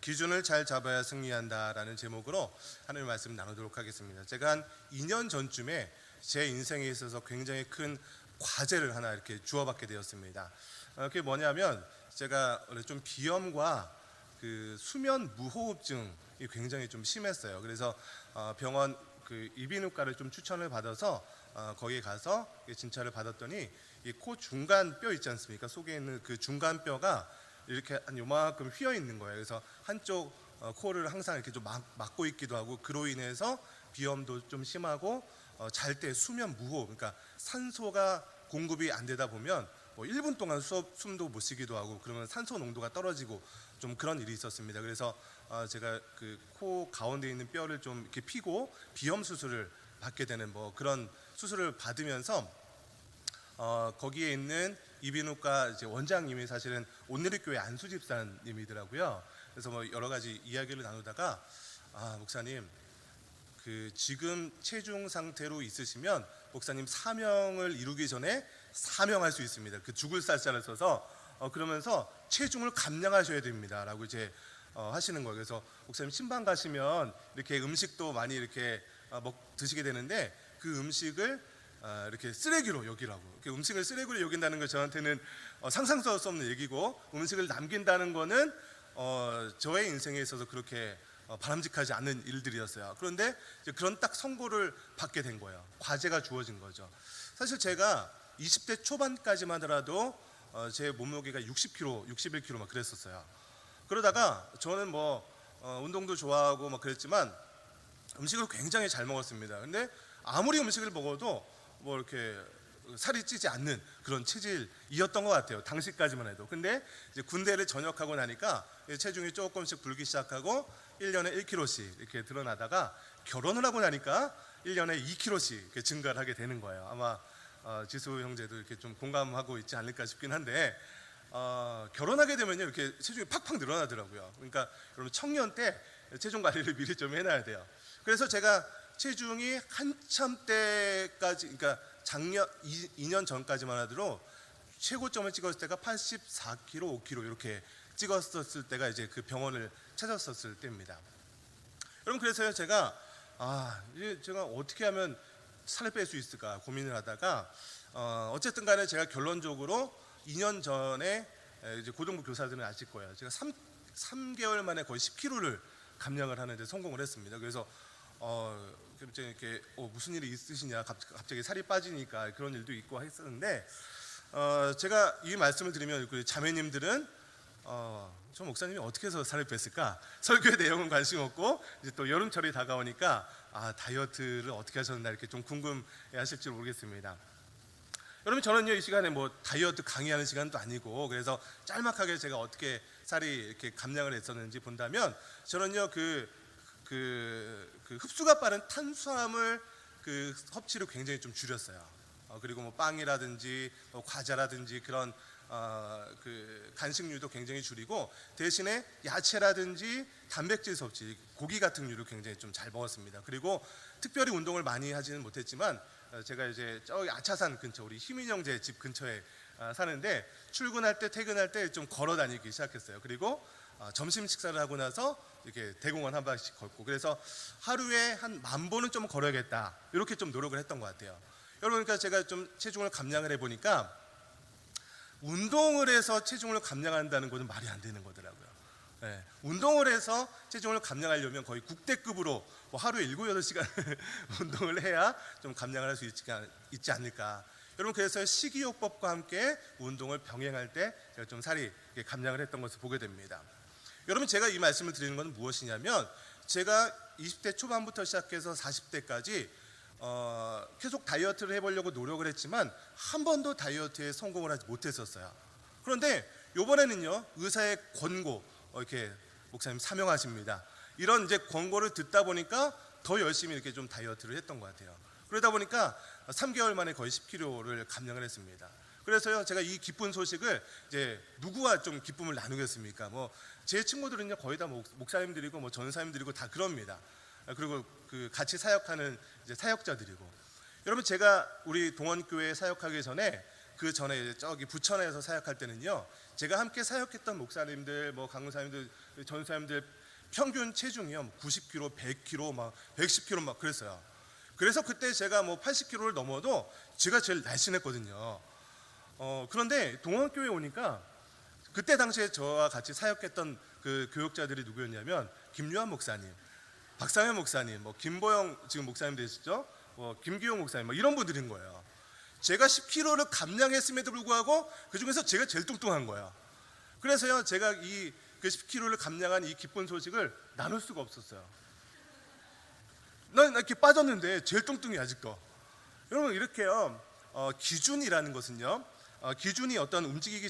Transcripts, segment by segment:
기준을 잘 잡아야 승리한다라는 제목으로 하나님의 말씀 나누도록 하겠습니다. 제가 한 2년 전쯤에 제 인생에 있어서 굉장히 큰 과제를 하나 이렇게 주어받게 되었습니다. 그게 뭐냐면 제가 원래 좀 비염과 그 수면 무호흡증이 굉장히 좀 심했어요. 그래서 병원 그 이비인후과를 좀 추천을 받아서 거기에 가서 진찰을 받았더니 이 코 중간 뼈 있지 않습니까? 속에 있는 그 중간 뼈가 이렇게 한 요만큼 휘어 있는 거예요. 그래서 한쪽 코를 항상 이렇게 좀 막고 있기도 하고, 그로 인해서 비염도 좀 심하고 잘 때 수면 무호흡, 그러니까 산소가 공급이 안 되다 보면 뭐 1분 동안 숨도 못 쉬기도 하고, 그러면 산소 농도가 떨어지고 좀 그런 일이 있었습니다. 그래서 제가 그 코 가운데 있는 뼈를 좀 이렇게 피고 비염 수술을 받게 되는 뭐 그런 수술을 받으면서 거기에 있는 이비인후과 이제 원장님이 사실은 온누리교회 안수 집사님이더라고요. 그래서 뭐 여러 가지 이야기를 나누다가 목사님, 그 지금 체중 상태로 있으시면 목사님 사명을 이루기 전에 사명할 수 있습니다. 그 죽을 살자를 써서 그러면서 체중을 감량하셔야 됩니다라고 이제 하시는 거예요. 그래서 목사님 신방 가시면 이렇게 음식도 많이 이렇게 드시게 되는데 그 음식을 이렇게 쓰레기로 여기라고. 이렇게 음식을 쓰레기로 여긴다는 거 저한테는 상상할 수 없는 얘기고, 음식을 남긴다는 거는 저의 인생에 있어서 그렇게 바람직하지 않은 일들이었어요. 그런데 이제 그런 딱 선고를 받게 된 거예요. 과제가 주어진 거죠. 사실 제가 20대 초반까지만 하더라도 제 몸무게가 60kg, 61kg 막 그랬었어요. 그러다가 저는 뭐 운동도 좋아하고 막 그랬지만 음식을 굉장히 잘 먹었습니다. 근데 아무리 음식을 먹어도 뭐 이렇게 살이 찌지 않는 그런 체질이었던 것 같아요. 당시까지만 해도. 근데 이제 군대를 전역하고 나니까 체중이 조금씩 불기 시작하고 1년에 1kg씩 이렇게 드러나다가 결혼을 하고 나니까 1년에 2kg씩 이렇게 증가를 하게 되는 거예요. 아마 지수 형제도 이렇게 좀 공감하고 있지 않을까 싶긴 한데, 결혼하게 되면요 이렇게 체중이 팍팍 늘어나더라고요. 그러니까 여러분 청년 때 체중 관리를 미리 좀 해놔야 돼요. 그래서 제가 체중이 한참 때까지, 그러니까 작년 2년 전까지만 하더라도 최고점을 찍었을 때가 84kg, 5kg 이렇게 찍었었을 때가 이제 그 병원을 찾았었을 때입니다. 여러분, 그래서요 제가 이제 제가 어떻게 하면 살을 뺄 수 있을까 고민을 하다가 어쨌든 간에 제가 결론적으로 2년 전에 이제 고등부 교사들은 아실 거예요. 제가 3개월 만에 거의 10kg를 감량을 하는데 성공을 했습니다. 그래서 이렇게 무슨 일이 있으시냐, 갑자기 살이 빠지니까 그런 일도 있고 했었는데, 제가 이 말씀을 드리면 그 자매님들은 저 목사님이 어떻게 해서 살을 뺐을까? 설교의 내용은 관심 없고, 이제 또 여름철이 다가오니까 다이어트를 어떻게 하셨나 이렇게 좀 궁금해 하실지 모르겠습니다. 여러분, 저는요 이 시간에 뭐 다이어트 강의하는 시간도 아니고, 그래서 짤막하게 제가 어떻게 살이 이렇게 감량을 했었는지 본다면, 저는요 그 흡수가 빠른 탄수화물 그 섭취를 굉장히 좀 줄였어요. 그리고 뭐 빵이라든지 과자라든지 그런 그 간식류도 굉장히 줄이고, 대신에 야채라든지 단백질 섭취, 고기 같은 류를 굉장히 좀 잘 먹었습니다. 그리고 특별히 운동을 많이 하지는 못했지만, 제가 이제 저기 아차산 근처 우리 희민 형제 집 근처에 사는데, 출근할 때 퇴근할 때 좀 걸어 다니기 시작했어요. 그리고 점심 식사를 하고 나서 이렇게 대공원 한 바퀴씩 걷고, 그래서 하루에 한 10,000보는 좀 걸어야겠다 이렇게 좀 노력을 했던 것 같아요. 여러분, 그러니까 제가 좀 체중을 감량을 해보니까 운동을 해서 체중을 감량한다는 것은 말이 안 되는 거더라고요. 네, 운동을 해서 체중을 감량하려면 거의 국대급으로 뭐 하루에 7, 8시간 운동을 해야 좀 감량을 할 수 있지 않을까. 여러분, 그래서 식이요법과 함께 운동을 병행할 때 제가 좀 살이 감량을 했던 것을 보게 됩니다. 여러분, 제가 이 말씀을 드리는 것은 무엇이냐면, 제가 20대 초반부터 시작해서 40대까지 계속 다이어트를 해보려고 노력을 했지만 한 번도 다이어트에 성공을 하지 못했었어요. 그런데 이번에는요 의사의 권고, 이렇게 목사님 사명하십니다, 이런 이제 권고를 듣다 보니까 더 열심히 이렇게 좀 다이어트를 했던 것 같아요. 그러다 보니까 3개월 만에 거의 10kg를 감량을 했습니다. 그래서요 제가 이 기쁜 소식을 이제 누구와 좀 기쁨을 나누겠습니까? 뭐 제 친구들은요 거의 다 목사님들이고 뭐 전사님들이고 다 그럽니다. 그리고 그 같이 사역하는 이제 사역자들이고. 여러분, 제가 우리 동원교회에 사역하기 전에 그 전에 저기 부천에서 사역할 때는요, 제가 함께 사역했던 목사님들, 뭐 강사님들, 전사님들 평균 체중이요 90kg, 100kg, 막 110kg 막 그랬어요. 그래서 그때 제가 뭐 80kg를 넘어도 제가 제일 날씬했거든요. 그런데 동원교회 오니까 그때 당시에 저와 같이 사역했던 그 교역자들이 누구였냐면 김유한 목사님, 박상현 목사님, 뭐 김보영 지금 목사님 되시죠? 김기용 목사님, 뭐 이런 분들인 거예요. 제가 10kg를 감량했음에도 불구하고 그 중에서 제가 제일 뚱뚱한 거예요. 그래서요, 제가 이 그 10kg를 감량한 이 기쁜 소식을 나눌 수가 없었어요. 난 이렇게 빠졌는데 제일 뚱뚱해 아직도. 여러분, 이렇게요, 기준이라는 것은요, 기준이 어떤 움직이기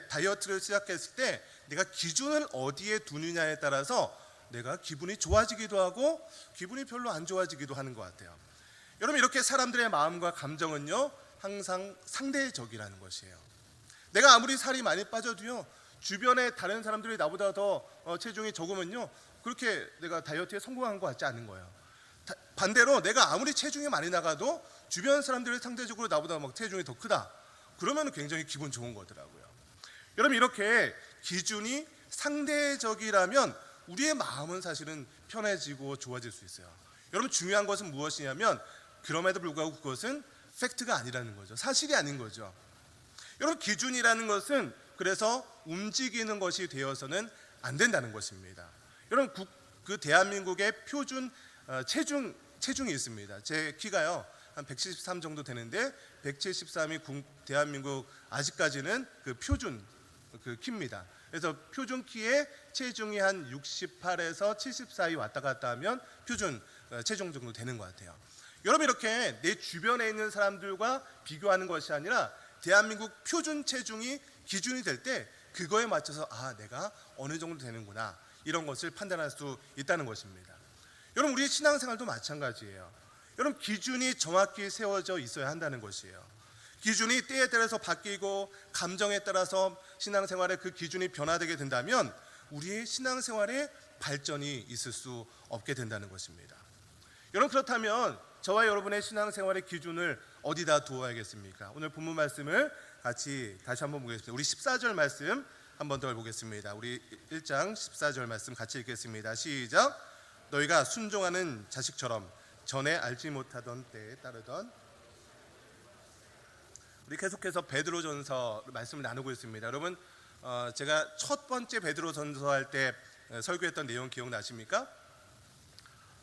다이어트를 시작했을 때 내가 기준을 어디에 두느냐에 따라서 내가 기분이 좋아지기도 하고 기분이 별로 안 좋아지기도 하는 것 같아요. 여러분, 이렇게 사람들의 마음과 감정은요 항상 상대적이라는 것이에요. 내가 아무리 살이 많이 빠져도요, 주변에 다른 사람들이 나보다 더 체중이 적으면요, 그렇게 내가 다이어트에 성공한 것 같지 않은 거예요. 반대로 내가 아무리 체중이 많이 나가도 주변 사람들이 상대적으로 나보다 막 체중이 더 크다, 그러면 굉장히 기분 좋은 거더라고요. 여러분, 이렇게 기준이 상대적이라면 우리의 마음은 사실은 편해지고 좋아질 수 있어요. 여러분, 중요한 것은 무엇이냐면 그럼에도 불구하고 그것은 팩트가 아니라는 거죠. 사실이 아닌 거죠. 여러분, 기준이라는 것은 그래서 움직이는 것이 되어서는 안 된다는 것입니다. 여러분, 그 대한민국의 표준 체중이 있습니다. 제 키가요 한 173 정도 되는데 173이 대한민국 아직까지는 그 표준 그 키입니다. 그래서 표준 키에 체중이 한 68에서 70 사이 왔다 갔다 하면 표준 체중 정도 되는 것 같아요. 여러분, 이렇게 내 주변에 있는 사람들과 비교하는 것이 아니라 대한민국 표준 체중이 기준이 될 때 그거에 맞춰서 내가 어느 정도 되는구나, 이런 것을 판단할 수 있다는 것입니다. 여러분, 우리의 신앙생활도 마찬가지예요. 여러분, 기준이 정확히 세워져 있어야 한다는 것이에요. 기준이 때에 따라서 바뀌고 감정에 따라서 신앙생활의 그 기준이 변화되게 된다면 우리의 신앙생활에 발전이 있을 수 없게 된다는 것입니다. 여러분, 그렇다면 저와 여러분의 신앙생활의 기준을 어디다 두어야겠습니까? 오늘 본문 말씀을 같이 다시 한번 보겠습니다. 우리 14절 말씀 한번 더 보겠습니다. 우리 1장 14절 말씀 같이 읽겠습니다. 시작. 너희가 순종하는 자식처럼 전에 알지 못하던 때에 따르던. 우리 계속해서 베드로전서 말씀을 나누고 있습니다. 여러분, 제가 첫 번째 베드로전서 할 때 설교했던 내용 기억나십니까?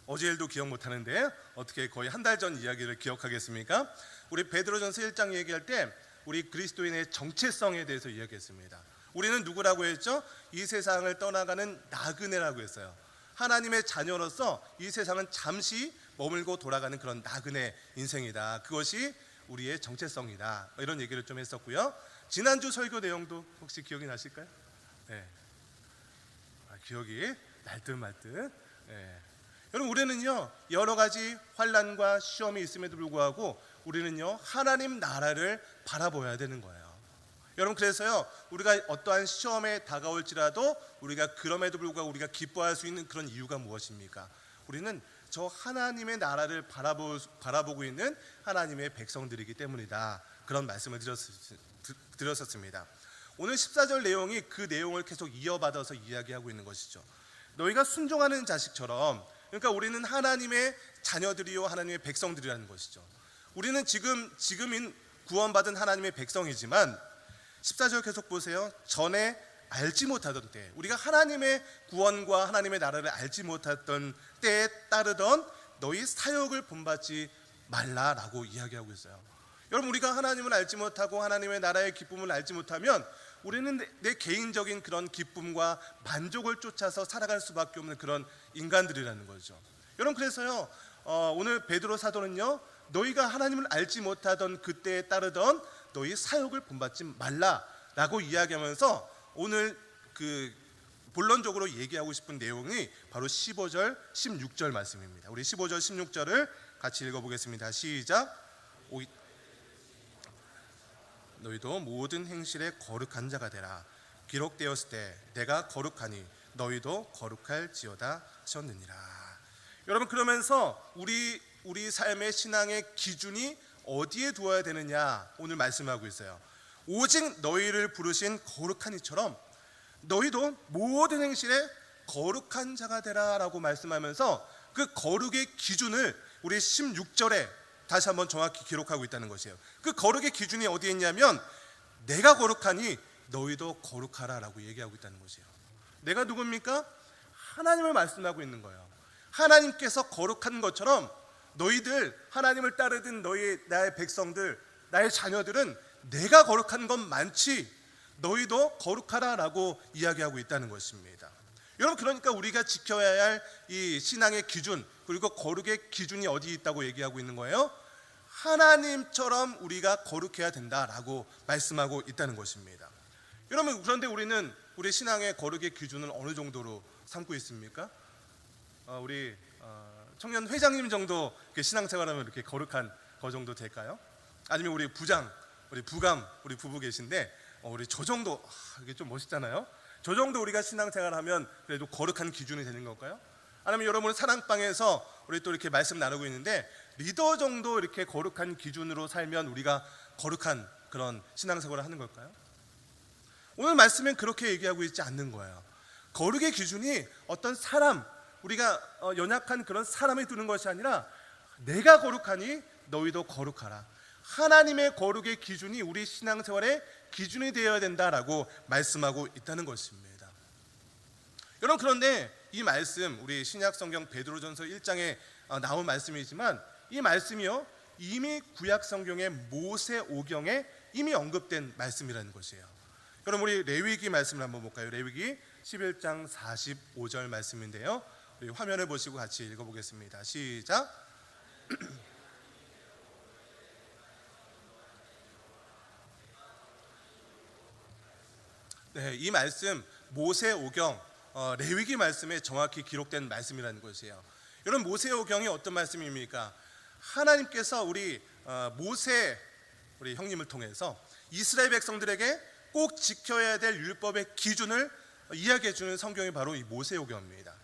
어제 일도 기억 못하는데 어떻게 거의 한 달 전 이야기를 기억하겠습니까? 우리 베드로전서 1장 얘기할 때 우리 그리스도인의 정체성에 대해서 이야기했습니다. 우리는 누구라고 했죠? 이 세상을 떠나가는 나그네라고 했어요. 하나님의 자녀로서 이 세상은 잠시 머물고 돌아가는 그런 나그네 인생이다. 그것이 우리의 정체성이다. 이런 얘기를 좀 했었고요. 지난주 설교 내용도 혹시 기억이 나실까요? 네. 기억이 날듯 말듯. 네. 여러분, 우리는요 여러 가지 환난과 시험이 있음에도 불구하고 우리는요 하나님 나라를 바라보아야 되는 거예요. 여러분, 그래서요 우리가 어떠한 시험에 다가올지라도 우리가 그럼에도 불구하고 우리가 기뻐할 수 있는 그런 이유가 무엇입니까? 우리는 저 하나님의 나라를 바라보고 있는 하나님의 백성들이기 때문이다. 그런 말씀을 드렸었습니다. 오늘 14절 내용이 그 내용을 계속 이어받아서 이야기하고 있는 것이죠. 너희가 순종하는 자식처럼, 그러니까 우리는 하나님의 자녀들이요 하나님의 백성들이라는 것이죠. 우리는 지금인 구원받은 하나님의 백성이지만 14절 계속 보세요. 전에 알지 못하던 때, 우리가 하나님의 구원과 하나님의 나라를 알지 못했던 때에 따르던 너희 사역을 본받지 말라라고 이야기하고 있어요. 여러분, 우리가 하나님을 알지 못하고 하나님의 나라의 기쁨을 알지 못하면 우리는 내 개인적인 그런 기쁨과 만족을 쫓아서 살아갈 수밖에 없는 그런 인간들이라는 거죠. 여러분, 그래서요 오늘 베드로 사도는요 너희가 하나님을 알지 못하던 그때에 따르던 너희 사역을 본받지 말라라고 이야기하면서 오늘 그 본론적으로 얘기하고 싶은 내용이 바로 15절, 16절 말씀입니다. 우리 15절, 16절을 같이 읽어보겠습니다. 시작. 너희도 모든 행실에 거룩한 자가 되라. 기록되었을 때 내가 거룩하니 너희도 거룩할지어다 하셨느니라. 여러분, 그러면서 우리 삶의 신앙의 기준이 어디에 두어야 되느냐 오늘 말씀하고 있어요. 오직 너희를 부르신 거룩한 이처럼 너희도 모든 행실에 거룩한 자가 되라라고 말씀하면서 그 거룩의 기준을 우리 16절에 다시 한번 정확히 기록하고 있다는 것이에요. 그 거룩의 기준이 어디에 있냐면 내가 거룩하니 너희도 거룩하라라고 얘기하고 있다는 것이에요. 내가 누굽니까? 하나님을 말씀하고 있는 거예요. 하나님께서 거룩한 것처럼 너희들 하나님을 따르던 나의 백성들, 나의 자녀들은 내가 거룩한 건 많지 너희도 거룩하라라고 이야기하고 있다는 것입니다. 여러분, 그러니까 우리가 지켜야 할 이 신앙의 기준, 그리고 거룩의 기준이 어디 있다고 얘기하고 있는 거예요? 하나님처럼 우리가 거룩해야 된다라고 말씀하고 있다는 것입니다. 여러분, 그런데 우리는 우리 신앙의 거룩의 기준을 어느 정도로 삼고 있습니까? 우리 청년 회장님 정도 신앙생활하면 이렇게 거룩한 거 정도 될까요? 아니면 우리 부장, 우리 부감, 우리 부부 계신데 우리 저 정도, 이게 좀 멋있잖아요. 저 정도 우리가 신앙생활하면 그래도 거룩한 기준이 되는 걸까요? 아니면 여러분은 사랑방에서 우리 또 이렇게 말씀 나누고 있는데 리더 정도 이렇게 거룩한 기준으로 살면 우리가 거룩한 그런 신앙생활을 하는 걸까요? 오늘 말씀은 그렇게 얘기하고 있지 않는 거예요. 거룩의 기준이 어떤 사람, 우리가 연약한 그런 사람이 두는 것이 아니라 내가 거룩하니 너희도 거룩하라. 하나님의 거룩의 기준이 우리 신앙생활의 기준이 되어야 된다라고 말씀하고 있다는 것입니다. 여러분, 그런데 이 말씀, 우리 신약성경 베드로전서 1장에 나온 말씀이지만 이 말씀이요 이미 구약성경의 모세오경에 이미 언급된 말씀이라는 것이에요. 그럼 우리 레위기 말씀을 한번 볼까요? 레위기 11장 45절 말씀인데요, 우리 화면을 보시고 같이 읽어보겠습니다. 시작. 네, 이 말씀 모세오경 레위기 말씀에 정확히 기록된 말씀이라는 것이에요. 여러분, 모세오경이 어떤 말씀입니까? 하나님께서 우리 모세 우리 형님을 통해서 이스라엘 백성들에게 꼭 지켜야 될 율법의 기준을 이야기해 주는 성경이 바로 이 모세오경입니다.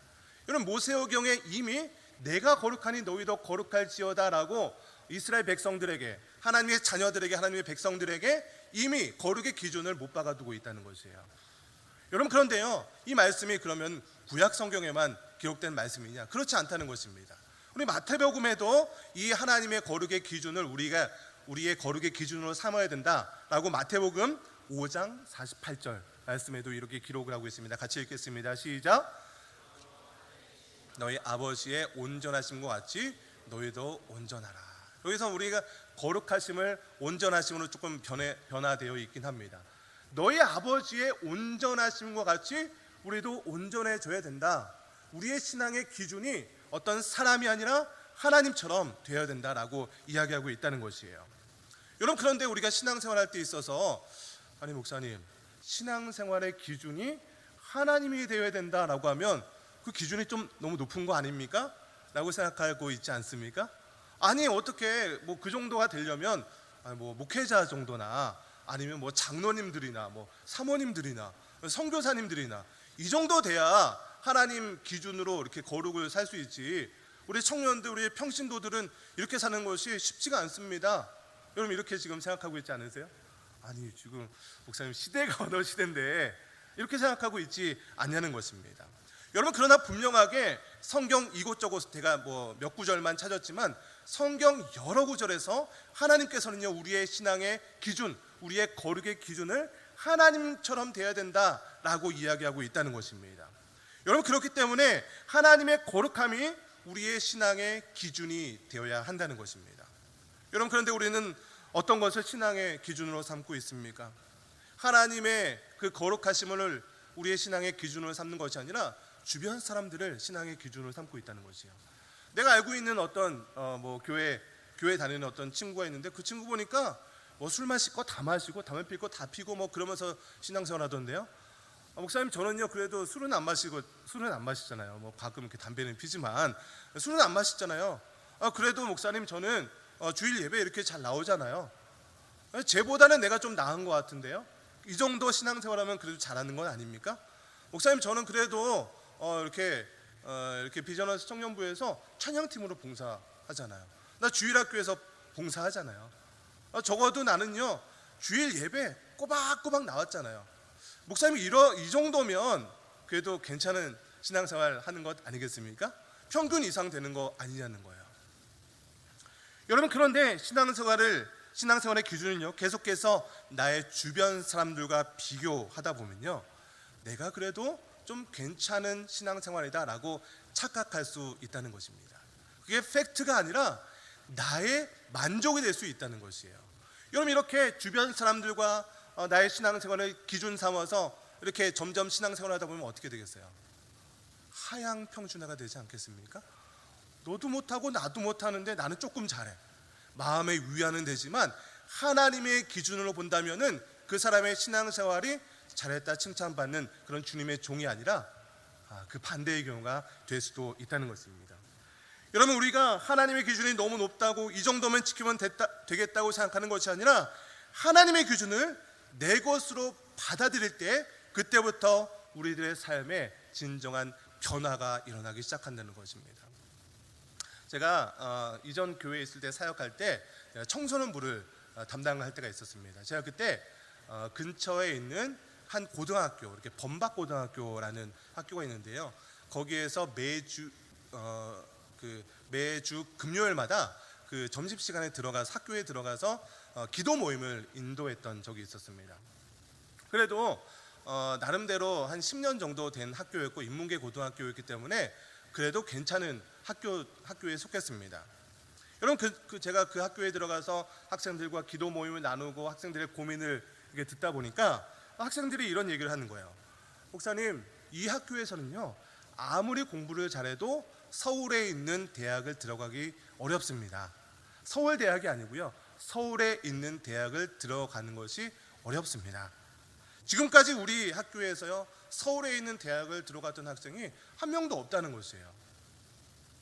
여러분, 모세오경에 이미 내가 거룩하니 너희도 거룩할지어다라고 이스라엘 백성들에게, 하나님의 자녀들에게, 하나님의 백성들에게 이미 거룩의 기준을 못 박아두고 있다는 것이에요. 여러분, 그런데요 이 말씀이 그러면 구약 성경에만 기록된 말씀이냐? 그렇지 않다는 것입니다. 우리 마태복음에도 이 하나님의 거룩의 기준을 우리가 우리의 거룩의 기준으로 삼아야 된다라고 마태복음 5장 48절 말씀에도 이렇게 기록을 하고 있습니다. 같이 읽겠습니다. 시작. 너희 아버지의 온전하심과 같이 너희도 온전하라. 여기서 우리가 거룩하심을 온전하심으로 조금 변화되어 있긴 합니다. 너희 아버지의 온전하심과 같이 우리도 온전해져야 된다. 우리의 신앙의 기준이 어떤 사람이 아니라 하나님처럼 되어야 된다라고 이야기하고 있다는 것이에요. 여러분, 그런데 우리가 신앙생활할 때 있어서 아니 목사님, 신앙생활의 기준이 하나님이 되어야 된다라고 하면 그 기준이 좀 너무 높은 거 아닙니까? 라고 생각하고 있지 않습니까? 아니, 어떻게 뭐 그 정도가 되려면 뭐 목회자 정도나 아니면 뭐 장로님들이나 뭐 사모님들이나 선교사님들이나 이 정도 돼야 하나님 기준으로 이렇게 거룩을 살 수 있지, 우리 청년들, 우리 평신도들은 이렇게 사는 것이 쉽지가 않습니다. 여러분, 이렇게 지금 생각하고 있지 않으세요? 아니, 지금 목사님 시대가 어느 시대인데 이렇게 생각하고 있지 않냐는 것입니다. 여러분, 그러나 분명하게 성경 이곳저곳 제가 뭐 몇 구절만 찾았지만 성경 여러 구절에서 하나님께서는요 우리의 신앙의 기준, 우리의 거룩의 기준을 하나님처럼 돼야 된다라고 이야기하고 있다는 것입니다. 여러분, 그렇기 때문에 하나님의 거룩함이 우리의 신앙의 기준이 되어야 한다는 것입니다. 여러분, 그런데 우리는 어떤 것을 신앙의 기준으로 삼고 있습니까? 하나님의 그 거룩하심을 우리의 신앙의 기준으로 삼는 것이 아니라 주변 사람들을 신앙의 기준으로 삼고 있다는 것이에요. 내가 알고 있는 어떤 뭐 교회 다니는 어떤 친구가 있는데 그 친구 보니까 뭐 술 마실 거 다 마시고 담배 필 거 다 피고 뭐 그러면서 신앙생활 하던데요. 목사님, 저는요 그래도 술은 안 마시잖아요. 뭐 가끔 이렇게 담배는 피지만 술은 안 마시잖아요. 그래도 목사님, 저는 주일 예배 이렇게 잘 나오잖아요. 쟤보다는 내가 좀 나은 것 같은데요. 이 정도 신앙생활하면 그래도 잘하는 건 아닙니까? 목사님, 저는 그래도 이렇게 비전하우스 청년부에서 찬양팀으로 봉사하잖아요. 나 주일학교에서 봉사하잖아요. 적어도 나는요 주일 예배 꼬박꼬박 나왔잖아요. 목사님이 이 정도면 그래도 괜찮은 신앙생활 하는 것 아니겠습니까? 평균 이상 되는 거 아니냐는 거예요. 여러분, 그런데 신앙생활의 기준은요, 계속해서 나의 주변 사람들과 비교하다 보면요, 내가 그래도 좀 괜찮은 신앙생활이다 라고 착각할 수 있다는 것입니다. 그게 팩트가 아니라 나의 만족이 될 수 있다는 것이에요. 여러분, 이렇게 주변 사람들과 나의 신앙생활을 기준 삼아서 이렇게 점점 신앙생활을 하다 보면 어떻게 되겠어요? 하향평준화가 되지 않겠습니까? 너도 못하고 나도 못하는데 나는 조금 잘해. 마음의 위안은 되지만 하나님의 기준으로 본다면은 그 사람의 신앙생활이 잘했다 칭찬받는 그런 주님의 종이 아니라 그 반대의 경우가 될 수도 있다는 것입니다. 여러분, 우리가 하나님의 기준이 너무 높다고 이 정도면 지키면 되겠다고 생각하는 것이 아니라 하나님의 기준을 내 것으로 받아들일 때 그때부터 우리들의 삶에 진정한 변화가 일어나기 시작한다는 것입니다. 제가 이전 교회에 있을 때 사역할 때 청소년부를 담당할 때가 있었습니다. 제가 그때 근처에 있는 한 고등학교, 이렇게 범박고등학교라는 학교가 있는데요, 거기에서 매주 금요일마다 그 점심시간에 들어가서 학교에 들어가서 기도 모임을 인도했던 적이 있었습니다. 그래도 나름대로 한 10년 정도 된 학교였고 인문계 고등학교였기 때문에 그래도 괜찮은 학교에 속했습니다. 여러분, 제가 그 학교에 들어가서 학생들과 기도 모임을 나누고 학생들의 고민을 이렇게 듣다 보니까 학생들이 이런 얘기를 하는 거예요. 목사님, 이 학교에서는요, 아무리 공부를 잘해도 서울에 있는 대학을 들어가기 어렵습니다. 서울대학이 아니고요, 서울에 있는 대학을 들어가는 것이 어렵습니다. 지금까지 우리 학교에서요, 서울에 있는 대학을 들어갔던 학생이 한 명도 없다는 것이에요.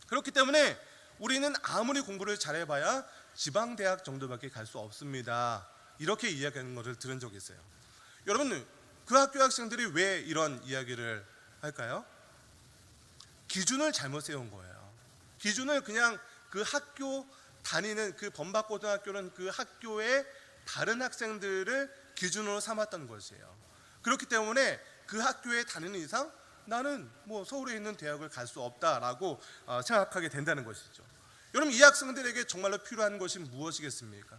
그렇기 때문에 우리는 아무리 공부를 잘해봐야 지방대학 정도밖에 갈 수 없습니다. 이렇게 이야기하는 것을 들은 적이 있어요. 여러분, 그 학교 학생들이 왜 이런 이야기를 할까요? 기준을 잘못 세운 거예요. 기준을 그냥 그 학교 다니는 그 범박고등학교는 그 학교의 다른 학생들을 기준으로 삼았던 것이에요. 그렇기 때문에 그 학교에 다니는 이상 나는 뭐 서울에 있는 대학을 갈 수 없다라고 생각하게 된다는 것이죠. 여러분, 이 학생들에게 정말로 필요한 것이 무엇이겠습니까?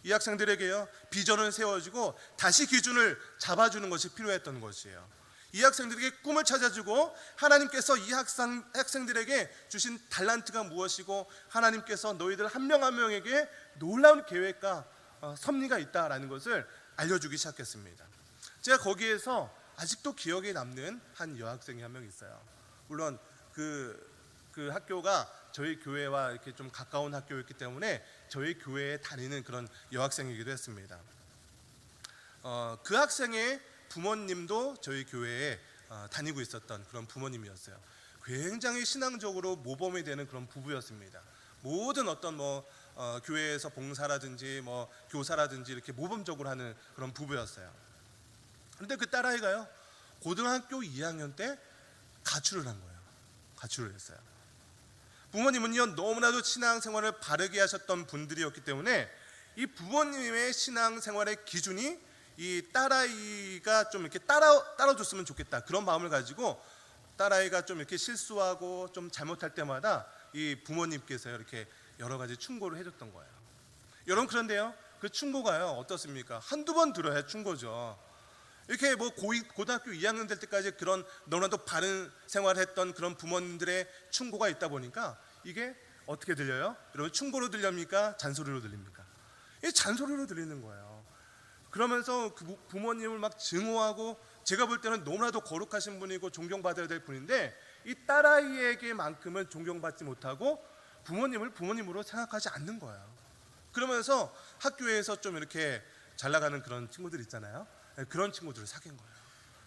이 학생들에게요, 비전을 세워주고 다시 기준을 잡아주는 것이 필요했던 것이에요. 이 학생들에게 꿈을 찾아주고 하나님께서 이 학생들에게 주신 달란트가 무엇이고 하나님께서 너희들 한 명 한 명에게 놀라운 계획과 섭리가 있다라는 것을 알려주기 시작했습니다. 제가 거기에서 아직도 기억에 남는 한 여학생이 한 명 있어요. 물론 그 학교가 저희 교회와 이렇게 좀 가까운 학교였기 때문에 저희 교회에 다니는 그런 여학생이기도 했습니다. 그 학생의 부모님도 저희 교회에 다니고 있었던 그런 부모님이었어요. 굉장히 신앙적으로 모범이 되는 그런 부부였습니다. 모든 어떤 교회에서 봉사라든지 교사라든지 이렇게 모범적으로 하는 그런 부부였어요. 그런데 그 딸아이가요, 고등학교 2학년 때 가출을 한 거예요. 가출을 했어요. 부모님은요, 너무나도 신앙생활을 바르게 하셨던 분들이었기 때문에 이 부모님의 신앙생활의 기준이 이 딸아이가 좀 이렇게 따라줬으면 좋겠다, 그런 마음을 가지고 딸아이가 좀 이렇게 실수하고 좀 잘못할 때마다 이 부모님께서 이렇게 여러 가지 충고를 해줬던 거예요. 여러분, 그런데요, 그 충고가요 어떻습니까? 한두 번 들어야 충고죠. 이렇게 고등학교 2학년 될 때까지 그런 너무나도 바른 생활을 했던 그런 부모님들의 충고가 있다 보니까 이게 어떻게 들려요? 여러분, 충고로 들립니까? 잔소리로 들립니까? 이 잔소리로 들리는 거예요. 그러면서 그 부모님을 막 증오하고, 제가 볼 때는 너무나도 거룩하신 분이고 존경받아야 될 분인데 이 딸아이에게만큼은 존경받지 못하고 부모님을 부모님으로 생각하지 않는 거예요. 그러면서 학교에서 좀 이렇게 잘 나가는 그런 친구들 있잖아요. 그런 친구들을 사귄 거예요.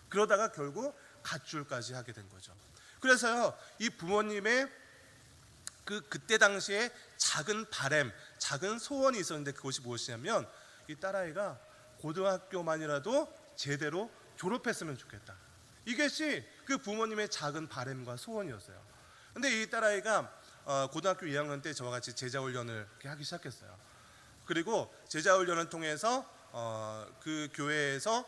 그러다가 결국 가출까지 하게 된 거죠. 그래서요, 이 부모님의 그때 당시에 작은 바램, 작은 소원이 있었는데 그것이 무엇이냐면 이 딸아이가 고등학교만이라도 제대로 졸업했으면 좋겠다. 이것이 그 부모님의 작은 바램과 소원이었어요. 근데 이 딸아이가 고등학교 2학년 때 저와 같이 제자훈련을 하기 시작했어요. 그리고 제자훈련을 통해서 그 교회에서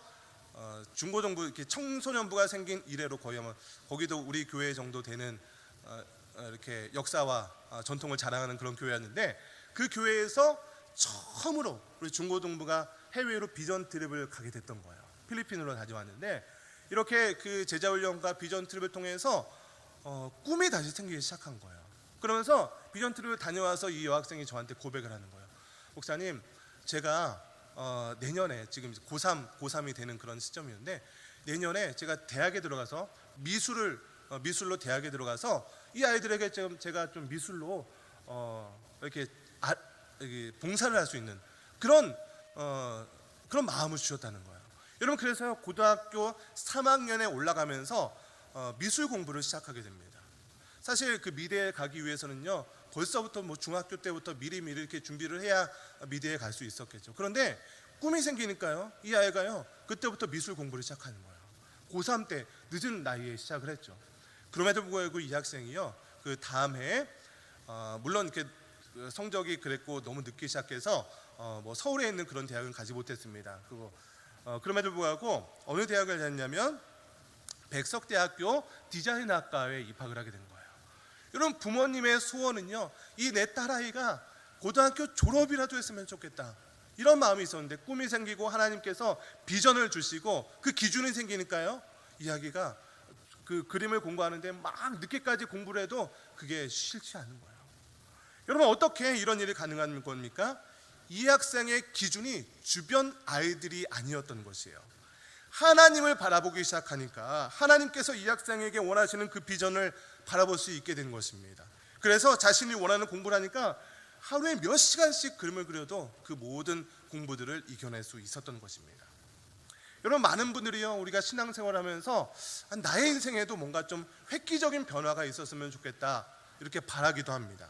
중고등부 이렇게 청소년부가 생긴 이래로 거의 아마 거기도 우리 교회 정도 되는 이렇게 역사와 전통을 자랑하는 그런 교회였는데, 그 교회에서 처음으로 우리 중고등부가 해외로 비전 트립을 가게 됐던 거예요. 필리핀으로 다녀왔는데, 이렇게 그 제자훈련과 비전 트립을 통해서 꿈이 다시 생기기 시작한 거예요. 그러면서 비전 트립을 다녀와서 이 여학생이 저한테 고백을 하는 거예요. 목사님, 제가 내년에 지금 고3이 되는 그런 시점이었는데, 내년에 제가 대학에 들어가서 미술로 대학에 들어가서 이 아이들에게 제가 좀 미술로 이렇게 봉사를 할 수 있는 그런 마음을 주셨다는 거예요. 여러분, 그래서 고등학교 3학년에 올라가면서 미술 공부를 시작하게 됩니다. 사실 그 미대에 가기 위해서는요, 벌써부터 뭐 중학교 때부터 미리 이렇게 준비를 해야 미대에 갈 수 있었겠죠. 그런데 꿈이 생기니까요, 이 아이가요 그때부터 미술 공부를 시작하는 거예요. 고3 때 늦은 나이에 시작을 했죠. 그럼에도 불구하고 이 학생이요, 그 다음 해에 물론 이렇게 성적이 그랬고 너무 늦게 시작해서 뭐 서울에 있는 그런 대학은 가지 못했습니다. 그럼에도 불구하고 어느 대학을 다녔냐면 백석대학교 디자인학과에 입학을 하게 된 거예요. 여러분, 부모님의 소원은요, 이 내 딸아이가 고등학교 졸업이라도 했으면 좋겠다, 이런 마음이 있었는데, 꿈이 생기고 하나님께서 비전을 주시고 그 기준이 생기니까요, 이야기가 그 그림을 공부하는데 막 늦게까지 공부를 해도 그게 싫지 않은 거예요. 여러분, 어떻게 이런 일이 가능한 겁니까? 이 학생의 기준이 주변 아이들이 아니었던 것이에요. 하나님을 바라보기 시작하니까 하나님께서 이 학생에게 원하시는 그 비전을 바라볼 수 있게 된 것입니다. 그래서 자신이 원하는 공부를 하니까 하루에 몇 시간씩 그림을 그려도 그 모든 공부들을 이겨낼 수 있었던 것입니다. 여러분, 많은 분들이요, 우리가 신앙생활하면서 나의 인생에도 뭔가 좀 획기적인 변화가 있었으면 좋겠다, 이렇게 바라기도 합니다.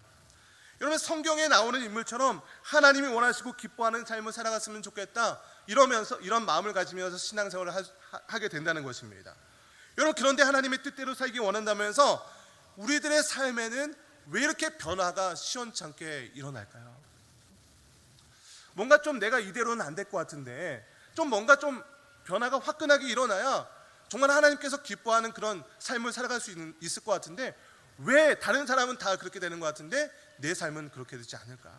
여러분, 성경에 나오는 인물처럼 하나님이 원하시고 기뻐하는 삶을 살아갔으면 좋겠다, 이런 마음을 가지면서 신앙생활을 하게 된다는 것입니다. 여러분, 그런데 하나님의 뜻대로 살기 원한다면서 우리들의 삶에는 왜 이렇게 변화가 시원찮게 일어날까요? 뭔가 좀 내가 이대로는 안 될 것 같은데, 뭔가 좀 변화가 화끈하게 일어나야 정말 하나님께서 기뻐하는 그런 삶을 살아갈 수 있을 것 같은데, 왜 다른 사람은 다 그렇게 되는 것 같은데 내 삶은 그렇게 되지 않을까?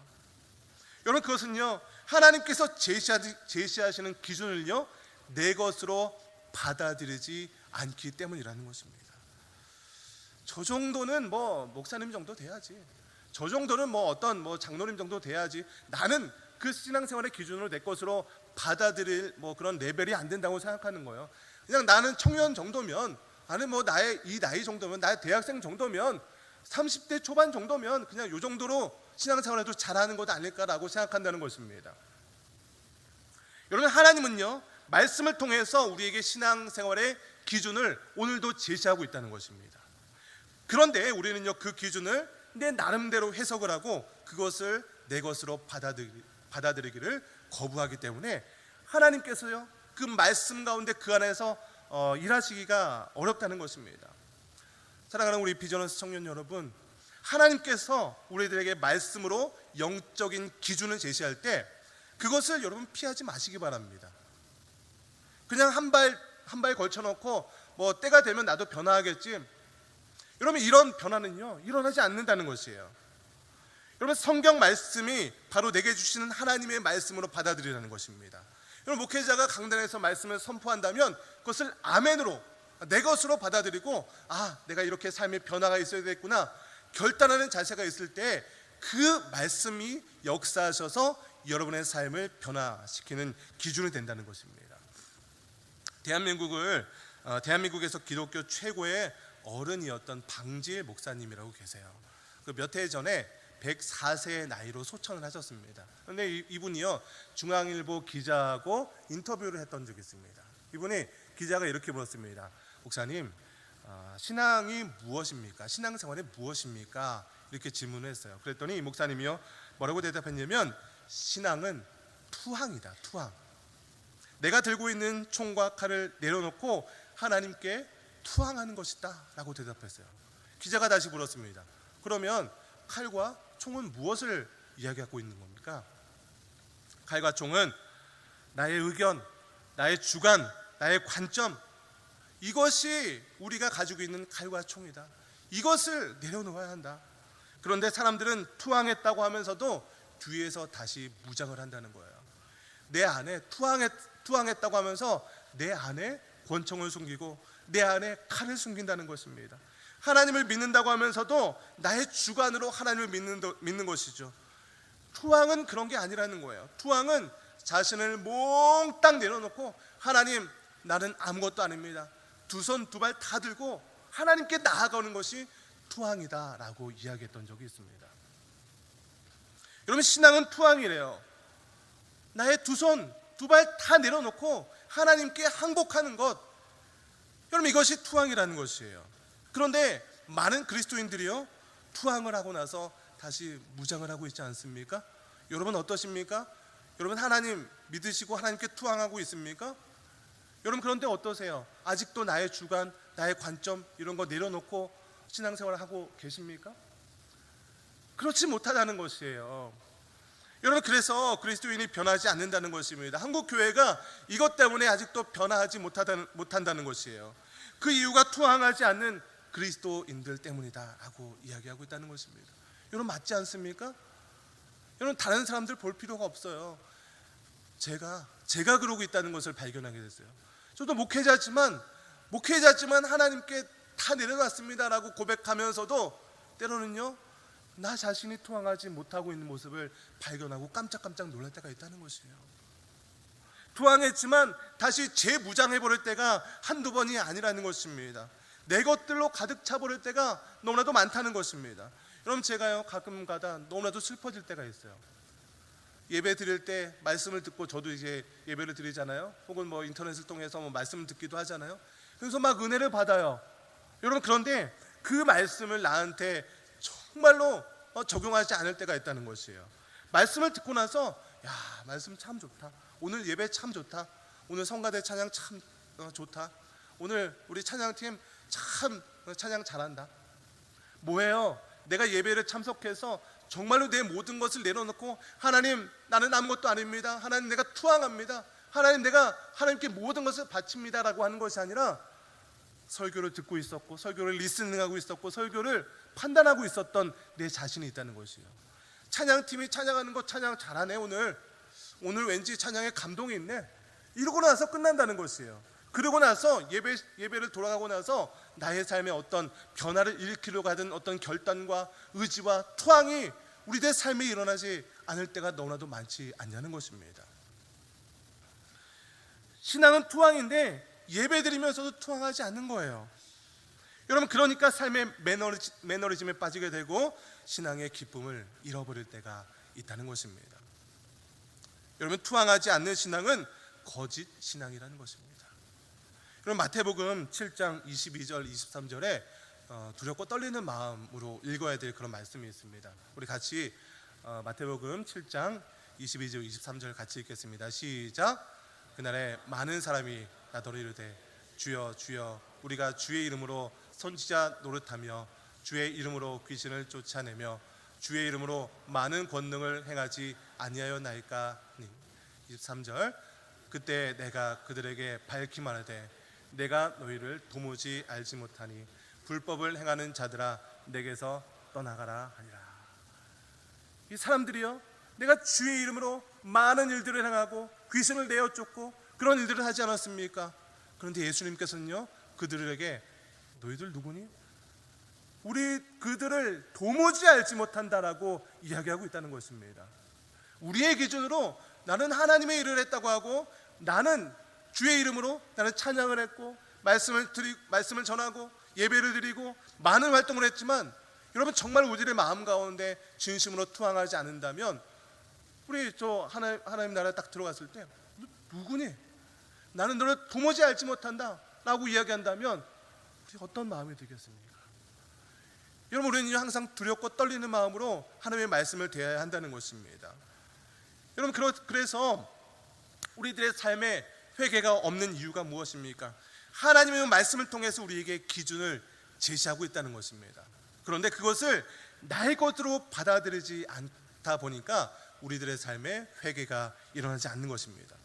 여러분, 그것은요, 하나님께서 제시하시는 기준을요, 내 것으로 받아들이지 않기 때문이라는 것입니다. 저 정도는 뭐 목사님 정도 돼야지, 저 정도는 뭐 어떤 장로님 정도 돼야지, 나는 그 신앙생활의 기준으로 내 것으로 받아들일 그런 레벨이 안 된다고 생각하는 거예요. 그냥 나는 청년 정도면, 나는 나의 이 나이 정도면, 나의 대학생 정도면, 30대 초반 정도면 그냥 이 정도로 신앙생활에도 잘하는 것 아닐까라고 생각한다는 것입니다. 여러분, 하나님은요, 말씀을 통해서 우리에게 신앙생활의 기준을 오늘도 제시하고 있다는 것입니다. 그런데 우리는요, 그 기준을 내 나름대로 해석을 하고 그것을 내 것으로 받아들이기를 거부하기 때문에 하나님께서요, 그 말씀 가운데 그 안에서 일하시기가 어렵다는 것입니다. 사랑하는 우리 비전언스 청년 여러분, 하나님께서 우리들에게 말씀으로 영적인 기준을 제시할 때 그것을 여러분 피하지 마시기 바랍니다. 그냥 한 발 걸쳐놓고 때가 되면 나도 변화하겠지, 여러분, 이런 변화는요 일어나지 않는다는 것이에요. 여러분, 성경 말씀이 바로 내게 주시는 하나님의 말씀으로 받아들이라는 것입니다. 여러분, 목회자가 강단에서 말씀을 선포한다면 그것을 아멘으로 내 것으로 받아들이고, 내가 이렇게 삶의 변화가 있어야 되겠구나 결단하는 자세가 있을 때 그 말씀이 역사하셔서 여러분의 삶을 변화시키는 기준이 된다는 것입니다. 대한민국에서 기독교 최고의 어른이었던 방지일 목사님이라고 계세요. 몇 해 전에 104세의 나이로 소천을 하셨습니다. 그런데 이분이요, 중앙일보 기자하고 인터뷰를 했던 적이 있습니다. 이분이 기자가 이렇게 물었습니다. 목사님, 신앙이 무엇입니까? 신앙생활이 무엇입니까? 이렇게 질문을 했어요. 그랬더니 이 목사님이요, 뭐라고 대답했냐면, 신앙은 투항이다, 투항. 내가 들고 있는 총과 칼을 내려놓고 하나님께 투항하는 것이다 라고 대답했어요. 기자가 다시 물었습니다. 그러면 칼과 총은 무엇을 이야기하고 있는 겁니까? 칼과 총은 나의 의견, 나의 주관, 나의 관점, 이것이 우리가 가지고 있는 칼과 총이다. 이것을 내려놓아야 한다. 그런데 사람들은 투항했다고 하면서도 뒤에서 다시 무장을 한다는 거예요. 내 안에 투항했다고 하면서 내 안에 권총을 숨기고 내 안에 칼을 숨긴다는 것입니다. 하나님을 믿는다고 하면서도 나의 주관으로 하나님을 믿는 것이죠. 투항은 그런 게 아니라는 거예요. 투항은 자신을 몽땅 내려놓고 하나님, 나는 아무것도 아닙니다. 두 손 두 발 다 들고 하나님께 나아가는 것이 투항이다 라고 이야기했던 적이 있습니다. 여러분, 신앙은 투항이래요. 나의 두 손 두 발 다 내려놓고 하나님께 항복하는 것, 여러분, 이것이 투항이라는 것이에요. 그런데 많은 그리스도인들이요, 투항을 하고 나서 다시 무장을 하고 있지 않습니까? 여러분 어떠십니까? 여러분 하나님 믿으시고 하나님께 투항하고 있습니까? 여러분, 그런데 어떠세요? 아직도 나의 주관, 나의 관점 이런 거 내려놓고 신앙생활을 하고 계십니까? 그렇지 못하다는 것이에요. 여러분, 그래서 그리스도인이 변하지 않는다는 것입니다. 한국 교회가 이것 때문에 아직도 변화하지 못한다는 것이에요. 그 이유가 투항하지 않는 그리스도인들 때문이다라고 이야기하고 있다는 것입니다. 여러분, 맞지 않습니까? 여러분, 다른 사람들 볼 필요가 없어요. 제가 그러고 있다는 것을 발견하게 됐어요. 저도 목회자지만 하나님께 다 내려놨습니다라고 고백하면서도 때로는요, 나 자신이 투항하지 못하고 있는 모습을 발견하고 깜짝깜짝 놀랄 때가 있다는 것이에요. 투항했지만 다시 재무장해버릴 때가 한두 번이 아니라는 것입니다. 내 것들로 가득 차버릴 때가 너무나도 많다는 것입니다. 여러분, 제가요 가끔가다 너무나도 슬퍼질 때가 있어요. 예배 드릴 때 말씀을 듣고, 저도 이제 예배를 드리잖아요. 혹은 뭐 인터넷을 통해서 말씀을 듣기도 하잖아요. 그래서 막 은혜를 받아요. 여러분, 그런데 그 말씀을 나한테 정말로 적용하지 않을 때가 있다는 것이에요. 말씀을 듣고 나서, 야, 말씀 참 좋다. 오늘 예배 참 좋다. 오늘 성가대 찬양 참 좋다. 오늘 우리 찬양팀 참 찬양 잘한다. 뭐예요? 내가 예배를 참석해서 정말로 내 모든 것을 내려놓고, 하나님, 나는 아무것도 아닙니다. 하나님, 내가 투항합니다. 하나님, 내가 하나님께 모든 것을 바칩니다 라고 하는 것이 아니라, 설교를 듣고 있었고, 설교를 리스닝하고 있었고, 설교를 판단하고 있었던 내 자신이 있다는 것이에요. 찬양팀이 찬양하는 거 찬양 잘하네. 오늘 왠지 찬양에 감동이 있네. 이러고 나서 끝난다는 것이에요. 그러고 나서 예배를 돌아가고 나서 나의 삶에 어떤 변화를 일으키려고 하던 어떤 결단과 의지와 투항이 우리들의 삶에 일어나지 않을 때가 너무나도 많지 않냐는 것입니다. 신앙은 투항인데 예배드리면서도 투항하지 않는 거예요. 여러분, 그러니까 삶의 매너리즘에 빠지게 되고 신앙의 기쁨을 잃어버릴 때가 있다는 것입니다. 여러분, 투항하지 않는 신앙은 거짓 신앙이라는 것입니다. 여러분, 마태복음 7장 22절 23절에 두렵고 떨리는 마음으로 읽어야 될 그런 말씀이 있습니다. 우리 같이 마태복음 7장 22절 23절 같이 읽겠습니다. 시작. 그날에 많은 사람이 나더러 이르되 주여 주여 우리가 주의 이름으로 선지자 노릇하며 주의 이름으로 귀신을 쫓아내며 주의 이름으로 많은 권능을 행하지 아니하였나이까. 23절. 그때 내가 그들에게 밝히 말하되 내가 너희를 도무지 알지 못하니 불법을 행하는 자들아 내게서 떠나가라 하니라. 이 사람들이요, 내가 주의 이름으로 많은 일들을 행하고 귀신을 내어 쫓고 그런 일들을 하지 않았습니까? 그런데 예수님께서는요, 그들에게 너희들 누구니? 우리 그들을 도무지 알지 못한다라고 이야기하고 있다는 것입니다. 우리의 기준으로 나는 하나님의 일을 했다고 하고, 나는 주의 이름으로 나는 찬양을 했고 말씀을 전하고 예배를 드리고 많은 활동을 했지만, 여러분, 정말 우리의 마음 가운데 진심으로 투항하지 않는다면, 우리 저 하나님 나라에 딱 들어갔을 때 누구니? 나는 너를 도무지 알지 못한다 라고 이야기한다면 우리 어떤 마음이 들겠습니까? 여러분, 우리는 항상 두렵고 떨리는 마음으로 하나님의 말씀을 대해야 한다는 것입니다. 여러분, 그래서 우리들의 삶에 회개가 없는 이유가 무엇입니까? 하나님의 말씀을 통해서 우리에게 기준을 제시하고 있다는 것입니다. 그런데 그것을 나의 것으로 받아들이지 않다 보니까 우리들의 삶에 회개가 일어나지 않는 것입니다.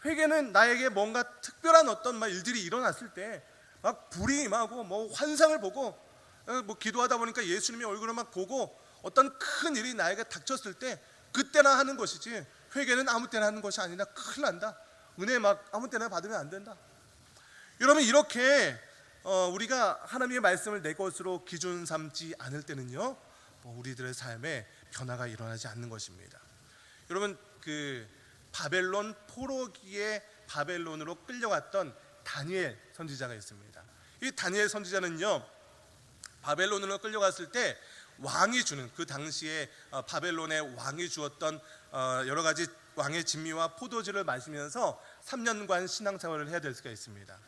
회개는 나에게 뭔가 특별한 어떤 막 일들이 일어났을 때 막 불이 임하고 뭐 환상을 보고 뭐 기도하다 보니까 예수님의 얼굴을 막 보고 어떤 큰 일이 나에게 닥쳤을 때 그때나 하는 것이지, 회개는 아무 때나 하는 것이 아니라 큰일 난다. 은혜 막 아무 때나 받으면 안 된다. 여러분, 이렇게 우리가 하나님의 말씀을 내 것으로 기준 삼지 않을 때는요, 우리들의 삶에 변화가 일어나지 않는 것입니다. 여러분, 그 바벨론 포로기에 바벨론으로 끌려갔던 다니엘 선지자가 있습니다. 이 다니엘 선지자는요, 바벨론으로 끌려갔을 때 왕이 주는, 그 당시에 바벨론의 왕이 주었던 여러 가지 왕의 진미와 포도주를 마시면서 3년간 신앙생활을 해야 될 수가 있습니다.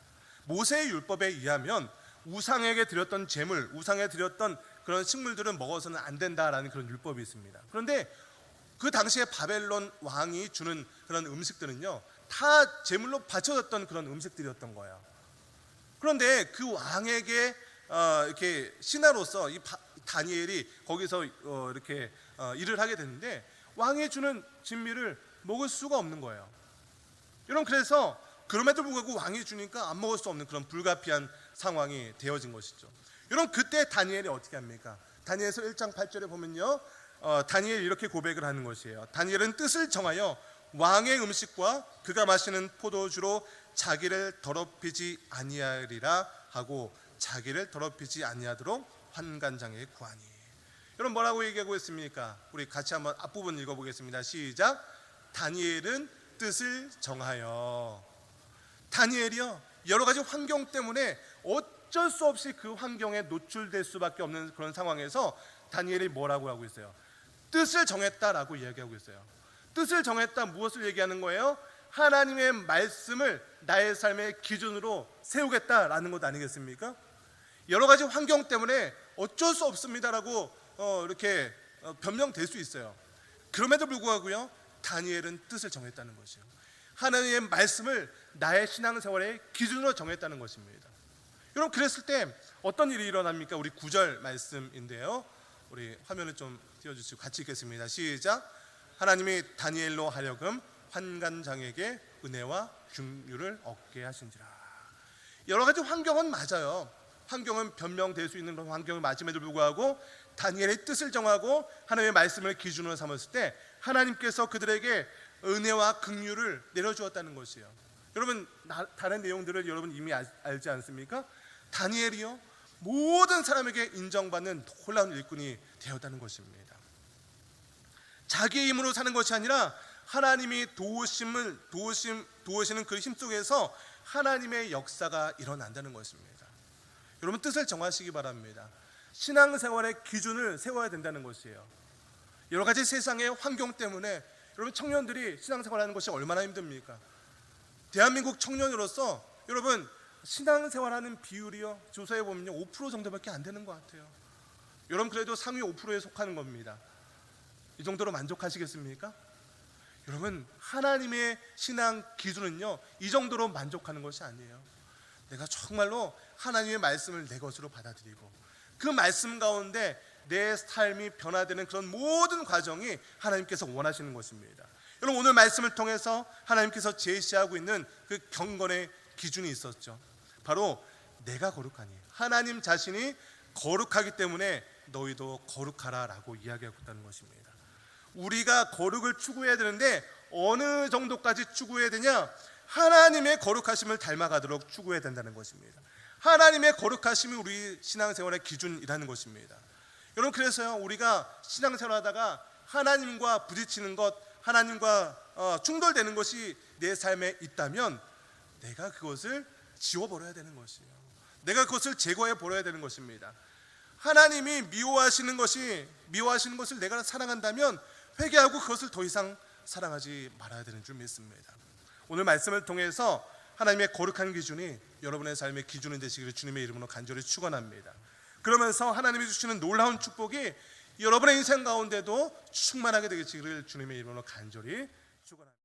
모세의 율법에 의하면 우상에게 드렸던 제물, 우상에 드렸던 그런 식물들은 먹어서는 안 된다라는 그런 율법이 있습니다. 그런데 그 당시에 바벨론 왕이 주는 그런 음식들은요, 다 제물로 바쳐졌던 그런 음식들이었던 거예요. 그런데 그 왕에게 이렇게 신하로서 이 다니엘이 거기서 이렇게 일을 하게 되는데 왕이 주는 진미를 먹을 수가 없는 거예요. 여러분, 그래서 그럼에도 불구하고 왕이 주니까 안 먹을 수 없는 그런 불가피한 상황이 되어진 것이죠. 여러분, 그때 다니엘이 어떻게 합니까? 다니엘서 1장 8절에 보면요, 다니엘이 이렇게 고백을 하는 것이에요. 다니엘은 뜻을 정하여 왕의 음식과 그가 마시는 포도주로 자기를 더럽히지 아니하리라 하고 자기를 더럽히지 아니하도록 환관장에 구하니. 여러분, 뭐라고 얘기하고 있습니까? 우리 같이 한번 앞부분 읽어보겠습니다. 시작. 다니엘은 뜻을 정하여. 다니엘이요, 여러 가지 환경 때문에 어쩔 수 없이 그 환경에 노출될 수밖에 없는 그런 상황에서 다니엘이 뭐라고 하고 있어요? 뜻을 정했다라고 이야기하고 있어요. 뜻을 정했다, 무엇을 얘기하는 거예요? 하나님의 말씀을 나의 삶의 기준으로 세우겠다라는 것 아니겠습니까? 여러 가지 환경 때문에 어쩔 수 없습니다라고 이렇게 변명될 수 있어요. 그럼에도 불구하고요, 다니엘은 뜻을 정했다는 것이요, 하나님의 말씀을 나의 신앙생활의 기준으로 정했다는 것입니다. 여러분, 그랬을 때 어떤 일이 일어납니까? 우리 9절 말씀인데요, 우리 화면을 좀 띄워주시고 같이 읽겠습니다. 시작. 하나님이 다니엘로 하여금 환관장에게 은혜와 긍휼을 얻게 하신지라. 여러 가지 환경은 맞아요. 환경은 변명될 수 있는 그런 환경을 맞음에도 불구하고 다니엘의 뜻을 정하고 하나님의 말씀을 기준으로 삼았을 때 하나님께서 그들에게 은혜와 긍휼을 내려주었다는 것이에요. 여러분, 다른 내용들을 여러분 이미 알지 않습니까? 다니엘이요, 모든 사람에게 인정받는 놀라운 일꾼이 되었다는 것입니다. 자기의 힘으로 사는 것이 아니라 하나님이 도우시는 그 힘 속에서 하나님의 역사가 일어난다는 것입니다. 여러분, 뜻을 정하시기 바랍니다. 신앙생활의 기준을 세워야 된다는 것이에요. 여러 가지 세상의 환경 때문에 여러분, 청년들이 신앙생활하는 것이 얼마나 힘듭니까? 대한민국 청년으로서 여러분, 신앙생활하는 비율이요, 조사해 보면요 5% 정도밖에 안 되는 것 같아요. 여러분, 그래도 상위 5%에 속하는 겁니다. 이 정도로 만족하시겠습니까? 여러분, 하나님의 신앙 기준은요, 이 정도로 만족하는 것이 아니에요. 내가 정말로 하나님의 말씀을 내 것으로 받아들이고 그 말씀 가운데 내 삶이 변화되는 그런 모든 과정이 하나님께서 원하시는 것입니다. 여러분, 오늘 말씀을 통해서 하나님께서 제시하고 있는 그 경건의 기준이 있었죠. 바로 내가 거룩하니, 하나님 자신이 거룩하기 때문에 너희도 거룩하라 라고 이야기하고 있다는 것입니다. 우리가 거룩을 추구해야 되는데 어느 정도까지 추구해야 되냐? 하나님의 거룩하심을 닮아가도록 추구해야 된다는 것입니다. 하나님의 거룩하심이 우리 신앙생활의 기준이라는 것입니다. 여러분, 그래서요, 우리가 신앙생활하다가 하나님과 부딪히는 것, 하나님과 충돌되는 것이 내 삶에 있다면 내가 그것을 지워버려야 되는 것이에요. 내가 그것을 제거해 버려야 되는 것입니다. 하나님이 미워하시는 것을 내가 사랑한다면 회개하고 그것을 더 이상 사랑하지 말아야 되는 줄 믿습니다. 오늘 말씀을 통해서 하나님의 거룩한 기준이 여러분의 삶의 기준이 되시기를 주님의 이름으로 간절히 축원합니다. 그러면서 하나님이 주시는 놀라운 축복이 여러분의 인생 가운데도 충만하게 되시기를 주님의 이름으로 간절히 축원합니다.